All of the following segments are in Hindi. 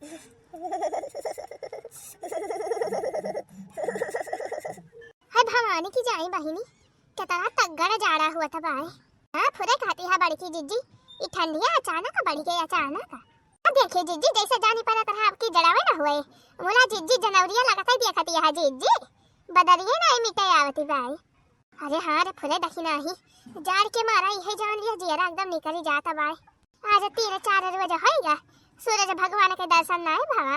हाय भवानी की जाई बहिनी कितना तगड़ा जाड़ा हुआ था भाई। हाँ फुरे खाती है बड़की जिज्जी। ये ठंडिया अचानक बढ़ गई अचानक। अब देखिए जिज्जी जैसे जानी पड़ा तरह आपकी जड़ावे ना हुए मोला जिज्जी जनवरिया लगाता ही देखती है जिज्जी बदरिए नहीं मिटे आवती भाई। अरे हाँ रे फुरे दखी नाही जाड़ के मारा यही जान लिया जियरा एकदम निकली जाता भाई। आज 3-4 रोज होएगा सूरज भगवान के दर्शन ना है भावा।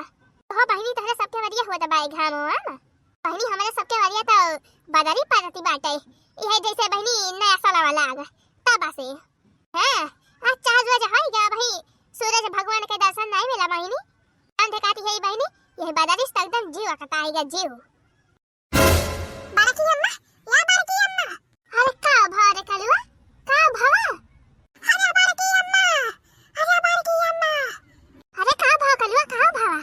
हो बहिनी तहरे सबके वरिया हुआ दबाई घामवा बहिनी हमारे सबके वरिया तो बदरी परती बाटे यही जैसे बहिनी नया साल वाला आग तब से हां आज 4 रोज होएगा भाई सूरज भगवान के दर्शन नहीं मिला बहिनी। अंधे काटी है बहिनी यही बदरी एकदम जीव कटाएगा जीव। बाकी अम्मा या बाकी अम्मा अरे का भारे कलवा का भावा अरे बाकी अम्मा अरे बाकी अम्मा अरे का भाव कलवा का भावा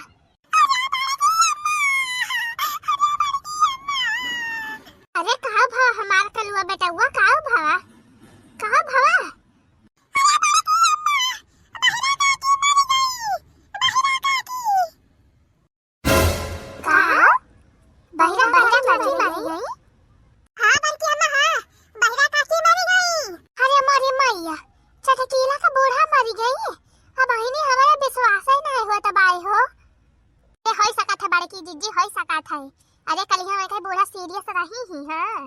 अरे का भाव हमार कलवा बेटा हुआ का भावा का भावा अरे कलिया में बूढ़ा सीरियस रही ही हां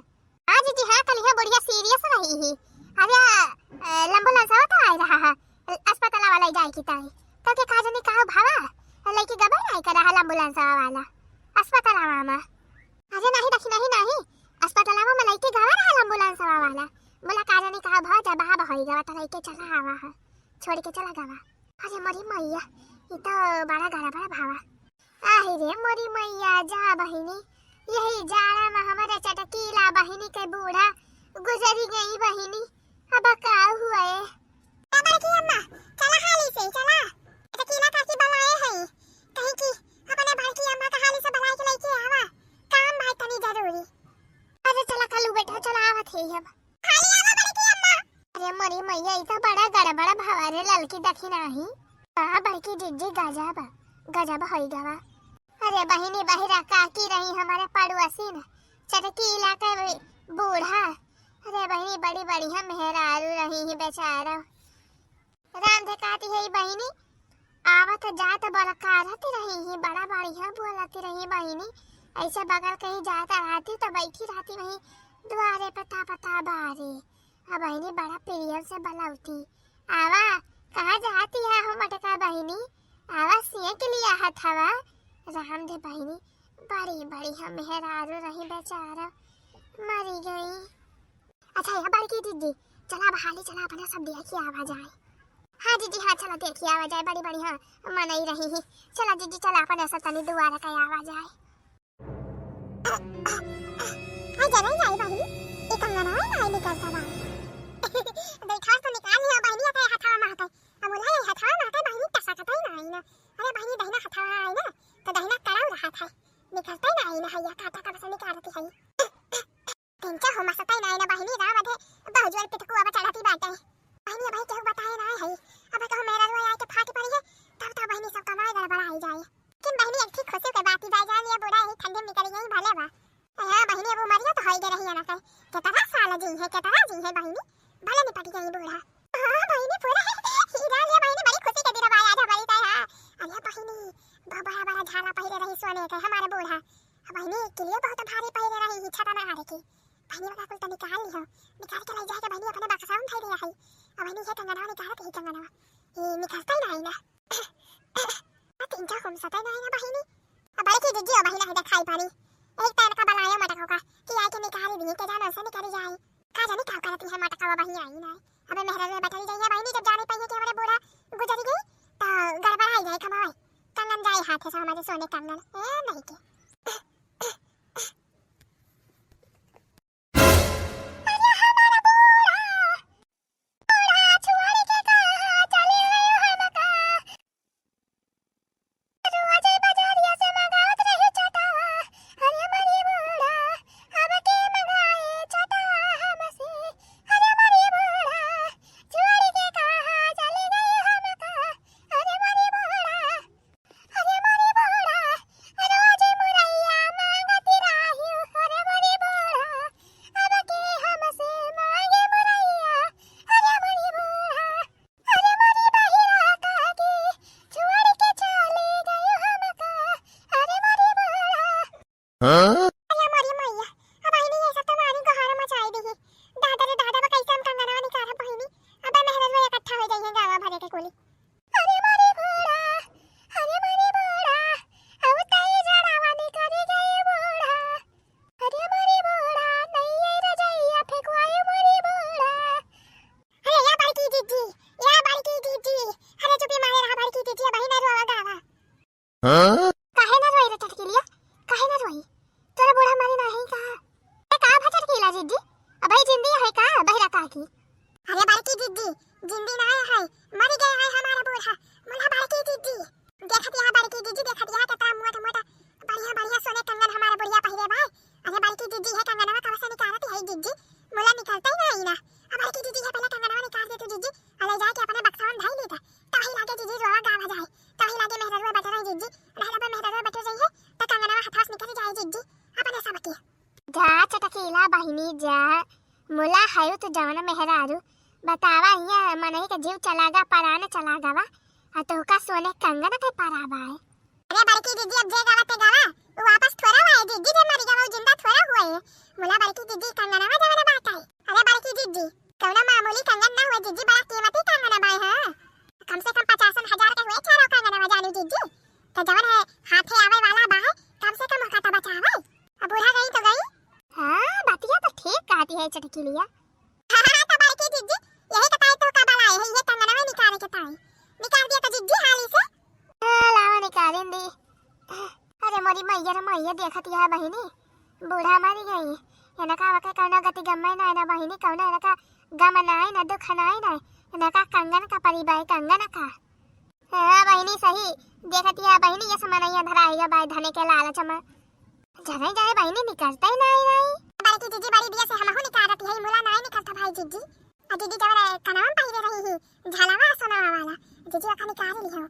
आज जी हां कलिया बुढ़िया सीरियस रही ही। अरे एम्बुलेंस तो आ रहा है अस्पताल वाला जाए की ताई तो के का जाने का भावा लड़की गबे नहीं कर रहा एम्बुलेंस वाला अस्पताल में। अरे नहीं देखी नहीं अस्पताल में लड़की गवा रहा एम्बुलेंस वाला बोला का जाने का भा जा बहा होई गवा तो लड़के चला आवा है छोड़ के चला गवा। अरे मरी मैया ये तो बड़ा गड़ा भावा आहे रे मोरी मैया जा बहिनी यही जाड़ा में हमारे चटकीला बहिनी के बूढ़ा गुजरी गई बहिनी अब का हुआ है बड़की अम्मा चला हाली से चला चटकीला काकी बुलाए है कहीं की अपने बड़की अम्मा का हाली से बुला के लेके आवा काम भाई तनी जरूरी। अरे चला कलू बेटा चला आवत है अब हाली आवा बड़की अम्मा। अरे मोरी मैया ई तो बड़ा गड़बड़ा भवारे ललकी दखी नाही आ बड़की जिज्जी गजब होई गवा। अरे बहिनी बहिरा काकी रही हमारे पड़ोसी न चटकी इलाका बूढ़ा। अरे बहिनी बड़ी बढ़िया मेहरारू रही ही बेचारा राम धकाती है बहिनी आवत जात बलकारती रही ही बड़ा बढ़िया बोलती रही बहिनी ऐसे बगल कहीं जाता रहती तो बैठी रहती वहीं द्वारे पता बारे। अब बहिनी बड़ा प्रिय से बलौती आवा कहाँ जाती है हो मटका बहिनी आवा सिए के लिए आहत हवा राम दे बहिनी बड़ी हम मेहरारू रही बेचारा मरी गई। अच्छा यह बड़की दीदी चला बहाली चला अपना सब देखी आवाज आए। हाँ दीदी हाँ चला देखी आवाज आए बड़ी हाँ मन ही रही ही चला दीदी चला अपन ऐसा तनी दोबारा का आवाज आए। हां जरा जाई बहिनी ये कंगना है निकलता बा देखा तो निकाल लिया बहिनी का हथवा में हटा अब बोला ये हथवा में हटा बहिनी टसा कतई नहीं ना। अरे बहिनी दहिना हथवा है ना तो दहिना कराऊ रहा था निकलता ही नहीं ना हैया काटा का बस निकालती है तिनका हो मसता ही नहीं ना बहिनी राव अधे बहुजल पिटको अब चढ़ाती बाटे बहिनी भाई केहू बताए ना है अब तो मेरा रोया आके फाटी पड़ी है तब तो बहिनी सब कमाई गड़बड़ा ही जाए किन बहिनी एक ठीक खुशी के बात ही जाए जान ये बुढ़ा ही ठंडे में निकल गई भले बा। हां बहिनी अब मरिया तो होई गई रही है ना कहीं कितना साल जी है बहिनी भले निपट गई बूढ़ा। हां बहिनी पूरा हीरा ले बहिनी बड़ी खुशी के दिन आया जा बड़ी ताई हां अरे बहिनी बड़ा झाला पहले रही सोने के हमारे बूढ़ा बहिनी के लिए बहुत भारी पहले रही ही छता ना हारे की बहिनी वाला कुल तो निकाल ली हो निकाल के ले जाके बहिनी अपने बक्सा में धर दिया है अब बहिनी ये कंगना निकाल के ही कंगना ये निकलता ही नहीं ना तीन चार कम सता नहीं ना बहिनी अब बड़ी की जिज्जी बहिनी है दिखाई पड़ी एक पैर का बनाया मटका का कि आके निकाली भी के जानो से निकाली जाए का जाने क्या करती है मटका बहिनी आई ना अब मेहरा में बैठी गई है बहिनी जब जाने पाई कि हमारे बूढ़ा गुजर गई तो गड़बड़ आई जाए कमाई कंगन जाए हाथ से हमारे सोने कंगन नहीं के अरे मरी मैया अब बहिणी ये सब तो मारी गहार मचाई दी दादा रे दादा बा कैसे हम कंगनवा निकाल बहिणी अब मेहनत में इकट्ठा हो जाइए गावा भरे के कोली अरे मरी बूढ़ा अब तई जड़ावा निकल गई बूढ़ा अरे मरी बूढ़ा नहीं ये रजैया फेंकवाए मरी बूढ़ा अरे या बड़की दीदी अरे चुपी मारे रहा बड़की दीदी बहिनी रो गावा काहे ना रोई रे टटकिलिया काहे ना रोई तोरा बूढ़ा मारी नहीं का ए का भटक केला दीदी अबे जिंदी है का बहिरा का की अरे बड़की दीदी जिंदी ना है मर गया है हमारा बूढ़ा मोला बड़की दीदी देखत यहां बड़की दीदी देखत यहां कितना मोटा मोटा बढ़िया सोने कंगन हमारा बुढ़िया पहिरे भाई अरे बड़की दीदी है कंगनवा कब से निकालती है दीदी मोला निकलता ही नहीं ना अब बड़की दीदी है पहले कंगनवा निकाल दे तो दीदी अले जाके अपने बक्सावन धाई लेता तभी लागे दीदी रोवा गावा जाए तभी लागे मेहरवा बैठा रही दीदी रहला मेहरवा बैठे रही है तो कंगनवा हथास निकल जाए दीदी अपने सब के जा चटकीला बहिनी जा मुला हायो तो जवाना मेहरारू बतावा हिया मनई के जीव चलागा पराने चलागा वा आ तो का सोने कंगन के पराबा है अरे बड़की दीदी अब जे गावा ते गावा वो वापस थोड़ा हुआ है दीदी जे मर गया वो जिंदा थोड़ा हुआ है मुला बड़की दीदी कंगनवा जवाना बात है अरे बड़की दीदी कौना मामूली कंगन ना हुआ दीदी बड़ा कीमती कंगन बाय है कम से कम 50,000 के हुए चारों कंगनवा जानी दीदी तो जवन है हाथे आवे वाला बा है कम से कम का बचावे अब बूढ़ा गई तो गई हां बातिया तो ठीक कहती है चटकीलिया हां तो बड़की दीदी यही कताई तो का बलाए है ये कंगनवा निकाले के ताई निकाल दिया तो दीदी हाली से लाओ निकालें दी अरे मोरी मैया देखत यह बहिनी बूढ़ा मारी गई एनका वके कौना गति गम्मै ना ना बहिनी कौना एनका गम नाई ना दुख नाई ना एनका कंगन का परिबाई कंगन का हां बहिनी सही देखत यह बहिनी ये समनैया धराएगा बाय धने के लालच में जगह जाए बहिनी निकलता ही नहीं बड़की दीदी बड़ी दिया से हमहु निकालत है मुला नहीं निकलता भाई दीदी आ दीदी जवन कनाम पहिरे रही ही झलवा सोनावा वाला दीदी अखा निकाल ली हो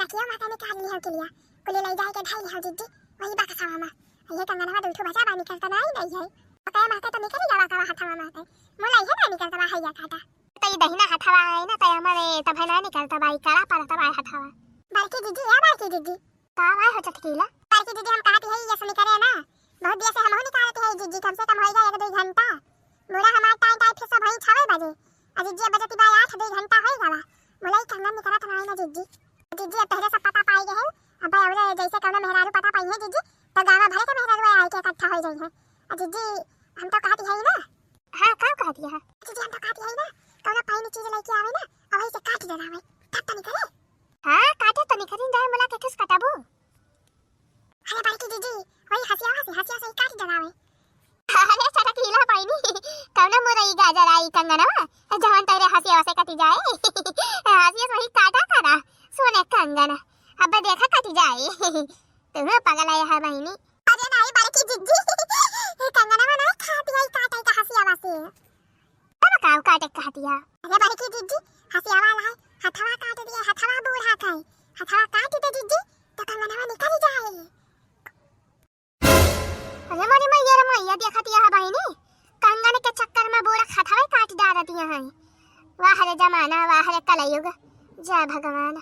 नकिया माता निकाल ली हो के लिया कुले ले जाए के ढाई ली हो दीदी वही बक्सावा में ये कंगनवा दूठो बचा बा निकलता नहीं है पकाया माता तो निकल जावा का हाथवा माता मुला ये ना निकलता बा हैया काटा तई दहिना हाथवा है ना तय हमरे तब ना निकलता बाई काला पड़ता बा हाथवा बड़की दीदी या बड़की दीदी का भाई हो चटकीला बड़की दीदी हम कहती है ये सब करे ना बहुत दिया से हम निकालते हैं दीदी कम से कम होएगा 1-2 घंटा मुला हमार टाइम फिर सब वही 6 बजे आज जी बजे बा 8-2 घंटा होएगा बा मुला ही कंगन निकलत नहीं ना दीदी दीदी पहले सब पता पाई गए अब और जैसे कौन मेहरारू पता पाई है दीदी तो गावा भरे के मेहरारू आए के इकट्ठा हो जाई है दीदी हम तो कहती है ना हां का कहती है दीदी हम तो कहती है ना कौन पाई चीज लेके आवे ना और वही से काट देना है तब तो निकले हां काटे तो निकल जाए मुला के किस कटाबू अरे बड़की दीदी वही हसिया से काट देना है अरे चटकीला पाईनी कौन मुरई गाजर आई कंगनवा जवन तेरे हसिया से कटी जाए हसिया वही काटा करा सोने कंगन अब देखा कटी जाए तुम पागल है बहिनी अरे नहीं बड़की दीदी कंगनवा नहीं खाती है काटे का हसिया से अब काव काटे खाती है अरे बड़की दीदी हसिया वाला है हथवा काट दिया हथवा बूढ़ा खाए हथवा काट दे दीदी तो कंगनवा निकल जाए अरे मोरी मैया देखती है बहिनी कंगन के चक्कर में बूढ़ा हथवा काट डालती है वाह रे जमाना वाह रे कलयुग जय भगवान।